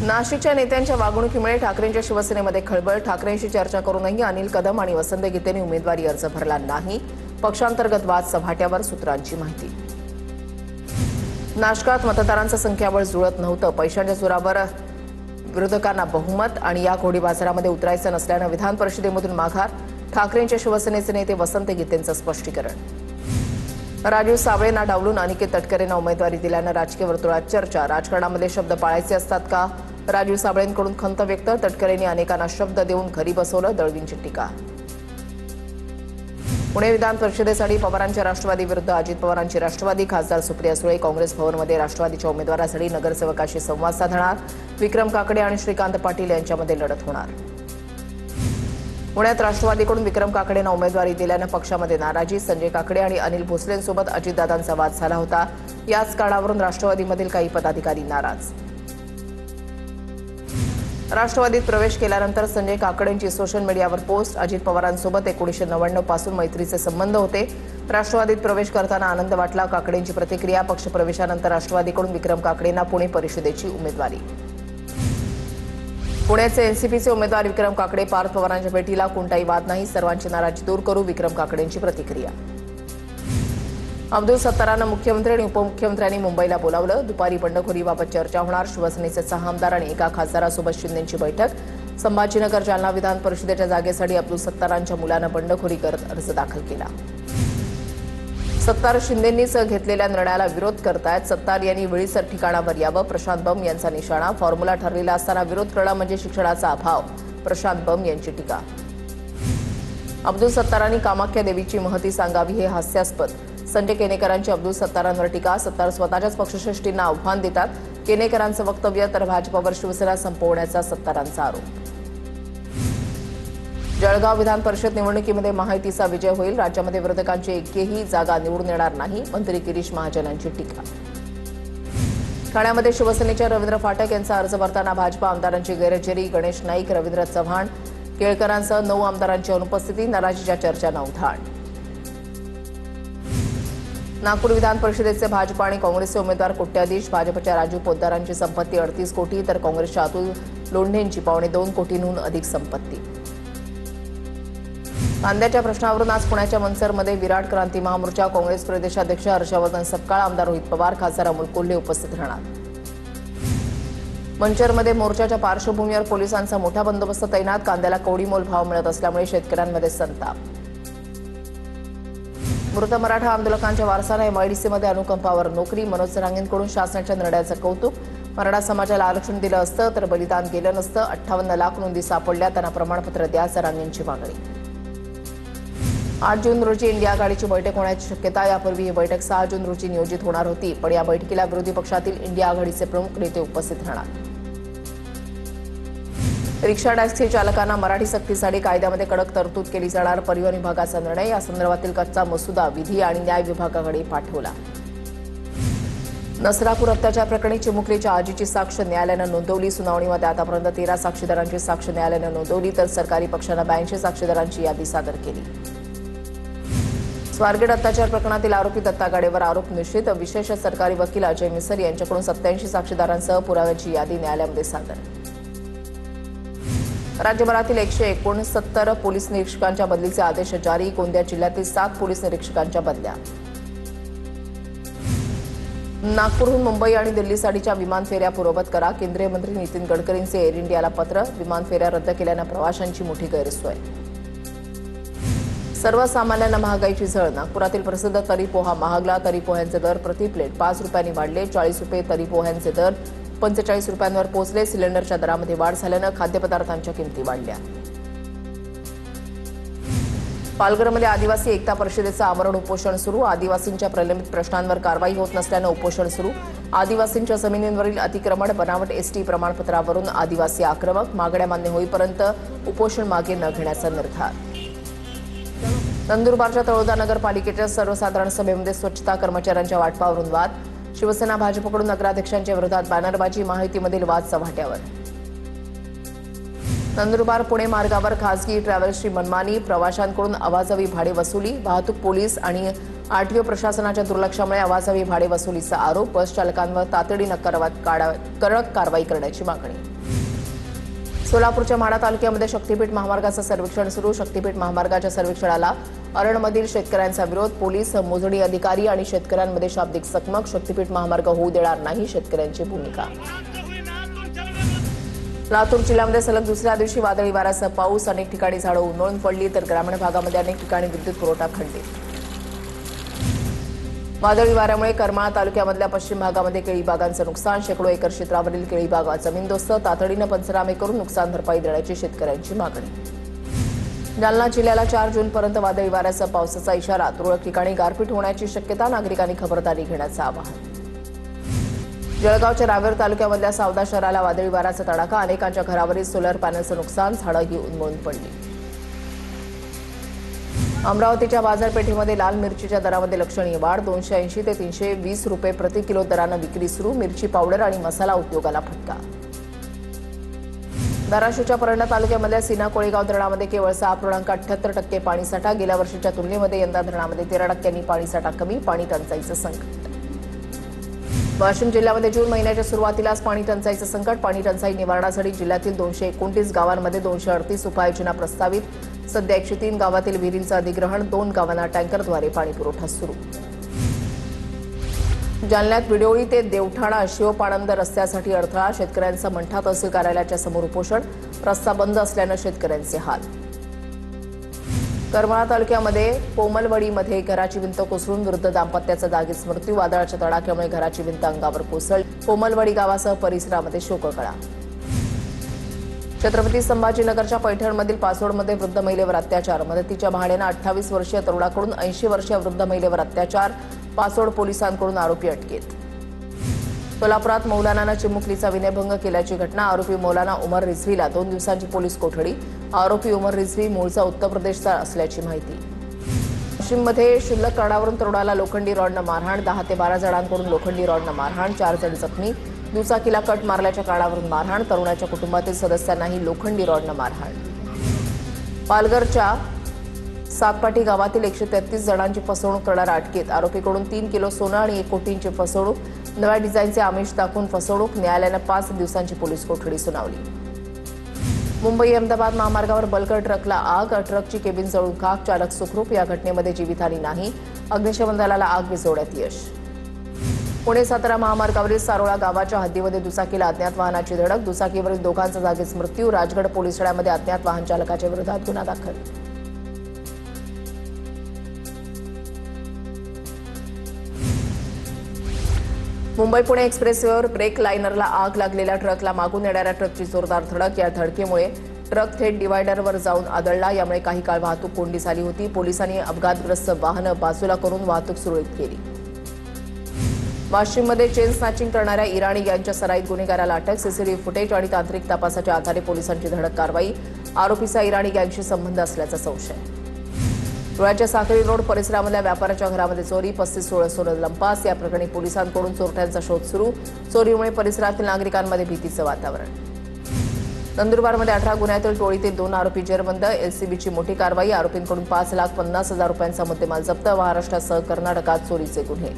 नाशिकच्या नेत्यांच्या वागणुकीमुळे ठाकरेंच्या शिवसेनेमध्ये खळबळ. ठाकरेंशी चर्चा करूनही अनिल कदम आणि वसंत गीतेंनी उमेदवारी अर्ज भरला नाही. पक्षांतर्गत वाद चव्हाट्यावर, सूत्रांची माहिती. नाशकात मतदारांचं संख्याबळ जुळत नव्हतं. पैशांच्या जोरावर विरोधकांना बहुमत आणि या घोडीबाजारामध्ये उतरायचं नसल्यानं विधान परिषदेमधून माघार. ठाकरेंच्या शिवसेनेचे नेते वसंत गीतेंचं स्पष्टीकरण. राजू साबळेंना डावलून अनिकेत तटकरेंना उमेदवारी दिल्यानं राजकीय वर्तुळात चर्चा. राजकारणामध्ये शब्द पाळायचे असतात का? राजू साबळेंकडून खंत व्यक्त. तटकरेंनी अनेकांना शब्द देऊन घरी बसवलं, दळवींची टीका. पुणे विधान परिषदेसाठी पवारांच्या राष्ट्रवादी विरुद्ध अजित पवारांची राष्ट्रवादी. खासदार सुप्रिया सुळे काँग्रेस भवनमध्ये राष्ट्रवादीच्या उमेदवारासाठी नगरसेवकाशी संवाद साधणार. विक्रम काकडे आणि श्रीकांत पाटील यांच्यामध्ये लढत होणार. पुण्यात राष्ट्रवादीकडून विक्रम काकडेंना उमेदवारी दिल्यानं पक्षामध्ये नाराजी. संजय काकडे आणि अनिल भोसलेंसोबत अजितदादांचा वाद झाला होता. याच कारणावरून राष्ट्रवादीमधील काही पदाधिकारी नाराज. राष्ट्रवादीत प्रवेश केल्यानंतर संजय काकडेंची सोशल मीडियावर पोस्ट. अजित पवारांसोबत 1999 पासून मैत्रीचे संबंध होते. राष्ट्रवादीत प्रवेश करताना आनंद वाटला. काकडेंची प्रतिक्रिया. पक्षप्रवेशानंतर राष्ट्रवादीकडून विक्रम काकडेंना पुणे परिषदेची उमेदवारी. पुण्याचे एनसीपीचे उमेदवार विक्रम काकडे पार्थ पवारांच्या भेटीला. कोणताही वाद नाही, सर्वांची नाराजी दूर करू, विक्रम काकडेंची प्रतिक्रिया. अब्दुल सत्तारांना मुख्यमंत्री आणि उपमुख्यमंत्र्यांनी मुंबईला बोलावलं. दुपारी बंडखोरीबाबत चर्चा होणार. शिवसेनेचे 6 आमदार आणि एका खासदारासोबत शिंदेंची बैठक. संभाजीनगर जालना विधान परिषदेच्या जागेसाठी अब्दुल सत्तारांच्या मुलानं बंडखोरी करत अर्ज दाखल केला. सत्तार शिंदेंनीच घेतलेल्या निर्णयाला विरोध करतायत. सत्तार यांनी वेळीच ठिकाणावर यावं, प्रशांत बम यांचा निशाणा. फॉर्म्युला ठरलेला असताना विरोध करणं म्हणजे शिक्षणाचा अभाव, प्रशांत बम यांची टीका. अब्दुल सत्तारांनी कामाख्या देवीची महती सांगावी हे हास्यास्पद. संजय केनेकरांची अब्दुल सत्तारांवर टीका. सत्तार स्वतःच्याच पक्षश्रेष्ठींना आव्हान देतात. केनेकरांचं वक्तव्य तर भाजपवर शिवसेना संपवण्याचा सत्तारांचा आरोप. जळगाव विधान परिषद निवडणुकीमध्ये महायुतीचा विजय होईल. राज्यामध्ये विरोधकांची एकही जागा निवडून येणार नाही, मंत्री गिरीश महाजनांची टीका. ठाण्यामध्ये शिवसेनेच्या रवींद्र फाटक यांचा अर्ज भरताना भाजप आमदारांची गैरहजेरी. गणेश नाईक, रवींद्र चव्हाण, केळकरांसह 9 आमदारांची अनुपस्थिती. नाराजीच्या चर्चांना उधाण. नागपूर विधान परिषदेचे भाजप आणि काँग्रेसचे उमेदवार कोट्याधीश. भाजपच्या राजू पोद्दारांची संपत्ती 38 कोटी तर काँग्रेसच्या अतुल लोंढेंची 2.25 कोटींहून अधिक संपत्ती. कांद्याच्या प्रश्नावरून आज पुण्याच्या मनसरमध्ये विराट क्रांती महामोर्चा. काँग्रेस प्रदेशाध्यक्ष हर्षवर्धन सपकाळ, आमदार रोहित पवार, खासदार अमोल कोल्हे उपस्थित राहणार. मंचरमध्ये मोर्चाच्या पार्श्वभूमीवर पोलिसांचा मोठा बंदोबस्त तैनात. कांद्याला कवडीमोल भाव मिळत असल्यामुळे शेतकऱ्यांमध्ये संताप. मृत मराठा आंदोलकांच्या वारसांना एमआयडीसीमध्ये अनुकंपावर नोकरी. मनोज रांगेंकडून शासनाच्या निर्णयाचं कौतुक. मराठा समाजाला आरक्षण दिलं असतं तर बलिदान गेलं नसतं. 58 लाख नोंदी सापडल्या, त्यांना प्रमाणपत्र द्या, रांगेंची मागणी. 8 जून रोजी इंडिया आघाडीची बैठक होण्याची शक्यता. यापूर्वी ही बैठक 6 जून रोजी नियोजित होणार होती, पण या बैठकीला विरोधी पक्षातील इंडिया आघाडीचे प्रमुख नेते उपस्थित राहणार. रिक्षा टॅक्सी चालकांना मराठी सक्तीसाठी कायद्यामध्ये कडक तरतूद केली जाणार. परिवहन विभागाचा निर्णय. या संदर्भातील कच्चा मसुदा विधी आणि न्याय विभागाकडे पाठवला. नसरापूर अत्याचार प्रकरणी चिमुकलीच्या आजीची साक्ष न्यायालयानं नोंदवली. सुनावणीमध्ये आतापर्यंत 13 साक्षीदारांची साक्ष न्यायालयानं नोंदवली तर सरकारी पक्षानं 82 साक्षीदारांची यादी सादर केली. स्वारगेट अत्याचार प्रकरणातील आरोपी दत्ता गाडेवर आरोप निश्चित. विशेष सरकारी वकील अजय मिसर यांच्याकडून 87 साक्षीदारांसह पुराव्याची यादी न्यायालयामध्ये सादर. राज्यभरातील 169 पोलीस निरीक्षकांच्या बदलीचे आदेश जारी. गोंदिया जिल्ह्यातील 7 पोलीस निरीक्षकांच्या बदल्या. नागपूरहून मुंबई आणि दिल्लीसाठीच्या विमान फेऱ्या पूर्ववत करा. केंद्रीय मंत्री नितीन गडकरींचे एअर इंडियाला पत्र. विमान फेऱ्या रद्द केल्यानं प्रवाशांची मोठी गैरसोय. सर्वसामान्यांना महागाईची झळ. नागपुरातील प्रसिद्ध तरी पोहा महागला. तरी पोह्यांचे दर प्रति प्लेट 5 रुपयांनी वाढले. 40 रुपये तरी पोह्यांचे दर 45 रुपयांवर पोहोचले. सिलेंडरच्या दरामध्ये वाढ झाल्यानं खाद्यपदार्थांच्या किमती वाढल्या. पालघरमध्ये आदिवासी एकता परिषदेचं आमरण उपोषण सुरू. आदिवासींच्या प्रलंबित प्रश्नांवर कारवाई होत नसल्यानं उपोषण सुरू. आदिवासींच्या जमिनींवरील अतिक्रमण, बनावट एसटी प्रमाणपत्रावरून आदिवासी आक्रमक. मागण्या मान्य होईपर्यंत उपोषण मागे न घेण्याचा निर्धार. नंदुरबारच्या तळोदा नगरपालिकेच्या सर्वसाधारण सभेमध्ये स्वच्छता कर्मचाऱ्यांच्या वाटपावरून वाद. शिवसेना भाजपकडून नगराध्यक्षांच्या विरोधात बॅनरबाजी. महायुतीमधील वाद चव्हाट्यावर. नंदुरबार पुणे मार्गावर खासगी ट्रॅव्हल्सची मनमानी. प्रवाशांकडून अवाजवी भाडे वसुली. वाहतूक पोलीस आणि आरटीओ प्रशासनाच्या दुर्लक्षामुळे अवाजवी भाडे वसुलीचा आरोप, बस चालकांवर तातडीनं कडक कारवाई करण्याची मागणी. सोलापूरच्या माढा तालुक्यामध्ये शक्तीपीठ महामार्गाचं सर्वेक्षण सुरू. शक्तीपीठ महामार्गाच्या सर्वेक्षणाला अरणमधील शेतकऱ्यांचा विरोध. पोलीस, मोजणी अधिकारी आणि शेतकऱ्यांमध्ये शाब्दिक चकमक. शक्तीपीठ महामार्ग होऊ देणार नाही, शेतकऱ्यांची भूमिका. लातूर जिल्ह्यामध्ये सलग दुसऱ्या दिवशी वादळी वाऱ्यासह पाऊस. अनेक ठिकाणी झाडं उन्मळून पडली, तर ग्रामीण भागामध्ये अनेक ठिकाणी विद्युत पुरवठा खंडित. वादळी वाऱ्यामुळे करमाळा तालुक्यामधल्या पश्चिम भागामध्ये केळी बागांचं नुकसान. शेकडो एकर क्षेत्रावरील केळी बागा जमीनदोस्त. तातडीनं पंचनामे करून नुकसान भरपाई देण्याची शेतकऱ्यांची मागणी. जालना जिल्ह्याला 4 जूनपर्यंत वादळी वाऱ्यासह पावसाचा इशारा. तुरळक ठिकाणी गारपीट होण्याची शक्यता. नागरिकांनी खबरदारी घेण्याचं आवाहन. जळगावच्या रावेर तालुक्यामधल्या सावदा शहराला वादळी वाऱ्याचा तडाखा. अनेकांच्या घरावरील सोलर पॅनलचं नुकसान. झाडंही उन्मळून पडली. अमरावतीच्या बाजारपेठेमध्ये लाल मिरचीच्या दरामध्ये लक्षणीय वाढ. 280 ते 320 रुपये प्रति किलो दरानं विक्री सुरू. मिरची पावडर आणि मसाला उद्योगाला फटका. धाराशिवच्या परंडा तालुक्यामधल्या सीना कोळेगाव धरणामध्ये केवळ 6.78% पाणीसाठा. गेल्या वर्षीच्या तुलनेमध्ये यंदा धरणामध्ये 13% पाणीसाठा कमी. पाणी टंचाईचं संकट. वाशिम जिल्ह्यामध्ये जून महिन्याच्या सुरुवातीलाच पाणी टंचाईचं संकट. पाणी टंचाई निवारणासाठी जिल्ह्यातील 229 गावांमध्ये 238 उपाययोजना प्रस्तावित. सध्या 103 गावातील विहिरींचं अधिग्रहण. 2 गावांना टँकरद्वारे पाणी पुरवठा सुरू. जालन्यात विडोळी ते देवठाणा शिवपाणंद रस्त्यासाठी अडथळा. शेतकऱ्यांचं मंठा तहसील कार्यालयाच्या समोर उपोषण. रस्ता बंद असल्यानं शेतकऱ्यांचे हाल. करमाळा तालुक्यामध्ये पोमलवाडीमध्ये घराची भिंत कोसळून वृद्ध दाम्पत्याचा जागीच मृत्यू. वादळाच्या तडाख्यामुळे घराची भिंत अंगावर कोसळली. पोमलवाडी गावासह परिसरामध्ये शोककळा. छत्रपती संभाजीनगरच्या पैठणमधील पाचोडमध्ये वृद्ध महिलेवर अत्याचार. मदतीच्या बहाण्यानं 28 वर्षीय तरुणाकडून 80 वर्षीय वृद्ध महिलेवर अत्याचार. पाचोड पोलिसांकडून आरोपी अटकेत. सोलापुरात मौलानानं चिमुकलीचा विनयभंग केल्याची घटना. आरोपी मौलाना उमर रिझवीला 2 दिवसांची पोलीस कोठडी. आरोपी उमर रिझवी मूळचा उत्तर प्रदेशचा असल्याची माहिती. वाशिममध्ये क्षुल्लक कारणावरून तरुणाला लोखंडी रॉडनं मारहाण. 10 ते 12 जणांकडून लोखंडी रॉडनं मारहाण. 4 जण जखमी. दुचाकीला कट मारल्याच्या कारणावरून मारहाण. तरुणाच्या कुटुंबातील सदस्यांनाही लोखंडी रॉडनं मारहाण. पालघरच्या सातपाटी गावातील 133 जणांची फसवणूक करणारा अटकेत. आरोपीकडून 3 किलो सोनं आणि 1 कोटींची फसवणूक. नव्या डिझाईनचे आमिष दाखवून फसवणूक. न्यायालयानं 5 दिवसांची पोलीस कोठडी सुनावली. मुंबई अहमदाबाद महामार्गावर बल्कर ट्रकला आग. ट्रकची केबिन जळून खाक. चालक सुखरूप. या घटनेमध्ये जीवितहानी नाही. अग्निशमन दलाला आग विझवण्यात यश. पुणे सातारा महामार्गावरील सारोळा गावाच्या हद्दीमध्ये दुचाकीला अज्ञात वाहनाची धडक. दुचाकीवरील दोघांचा जागीच मृत्यू. राजगड पोलीस ठाण्यामध्ये अज्ञात वाहन चालकाच्या विरोधात गुन्हा दाखल. मुंबई पुणे एक्सप्रेसवेवर ब्रेक लाईनरला आग लागलेल्या ट्रकला मागून येणाऱ्या ट्रकची जोरदार धडक. या धडकेमुळे ट्रक थेट डिवायडरवर जाऊन आदळला. यामुळे काही काळ वाहतूक कोंडी झाली होती. पोलिसांनी अपघातग्रस्त वाहनं बाजूला करून वाहतूक सुरळीत केली. वाशिममध्ये चेन स्नॅचिंग करणाऱ्या इराणी गँगच्या सराईत गुन्हेगाराला अटक. सीसीटीव्ही फुटेज आणि तांत्रिक तपासाच्या आधारे पोलिसांची धडक कारवाई. आरोपीचा इराणी गँगशी संबंध असल्याचा संशय. धुळ्याच्या साखरी रोड परिसरामधल्या व्यापाऱ्याच्या घरामध्ये चोरी. 35 सोनं लंपास. या प्रकरणी पोलिसांकडून चोरट्यांचा शोध सुरू. चोरीमुळे परिसरातील नागरिकांमध्ये भीतीचं वातावरण. नंदुरबारमध्ये 18 गुन्ह्यातील टोळीतील 2 आरोपी जेरबंद. एलसीबीची मोठी कारवाई. आरोपींकडून 5,50,000 रुपयांचा मुद्देमाल जप्त. महाराष्ट्रासह कर्नाटकात चोरीचे गुन्हे.